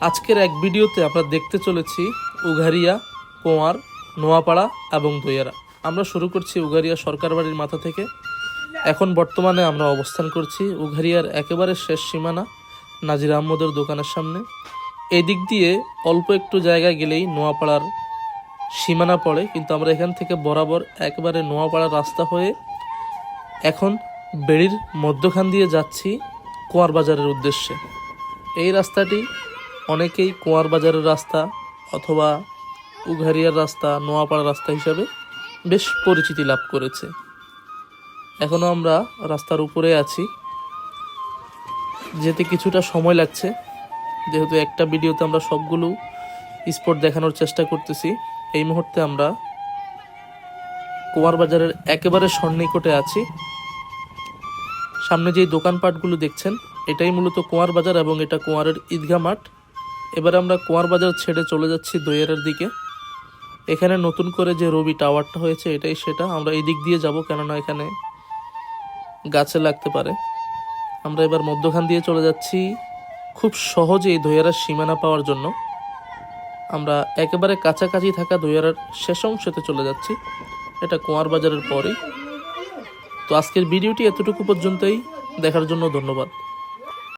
আজকের এক ভিডিওতে আমরা দেখতে চলেছি উঘারিয়া, কোয়ার, নোয়াপাড়া এবং দইয়ারা। আমরা শুরু করছি উঘারিয়া সরকার বাড়ির মাথা থেকে। এখন বর্তমানে আমরা অবস্থান করছি উঘারিয়ার একেবারে শেষ সীমানা নাজির আহমদের দোকানের সামনে। এই দিক দিয়ে অল্প একটু জায়গা গেলেই নোয়াপাড়ার সীমানা পড়ে, কিন্তু আমরা এখান থেকে বরাবর একেবারে নোয়াপাড়ার রাস্তা হয়ে এখন বেড়ির মধ্যখান দিয়ে যাচ্ছি কোয়ার বাজারের উদ্দেশ্যে। এই রাস্তাটি অনেকেই কোয়ার বাজারের রাস্তা অথবা উঘারিয়ার রাস্তা, নোয়াপাড়ার রাস্তা হিসাবে বেশ পরিচিতি লাভ করেছে। এখনও আমরা রাস্তার উপরে আছি, যেতে কিছুটা সময় লাগছে, যেহেতু একটা ভিডিওতে আমরা সবগুলো স্পট দেখানোর চেষ্টা করতেছি। এই মুহূর্তে আমরা কোয়ার বাজারের একেবারে সন্নিকটে আছি। সামনে যেই দোকানপাটগুলো দেখছেন এটাই মূলত কোয়ার বাজার এবং এটা কোয়ারের ঈদগাহ মাঠ। এবার আমরা কোয়ার বাজার ছেড়ে চলে যাচ্ছি দইয়ারার দিকে। এখানে নতুন করে যে রবি টাওয়ারটা হয়েছে এটাই সেটা। আমরা এই দিক দিয়ে যাব, কেননা এখানে গাছে লাগতে পারে। আমরা এবার মধ্যখান দিয়ে চলে যাচ্ছি খুব সহজে এই দইয়ারার সীমানা পাওয়ার জন্য। আমরা একেবারে কাছাকাছি থাকা দইয়ারার শেষ অংশতে চলে যাচ্ছি, এটা কোয়ার বাজারের পরেই। তো আজকের ভিডিওটি এতটুকু পর্যন্তই। দেখার জন্য ধন্যবাদ।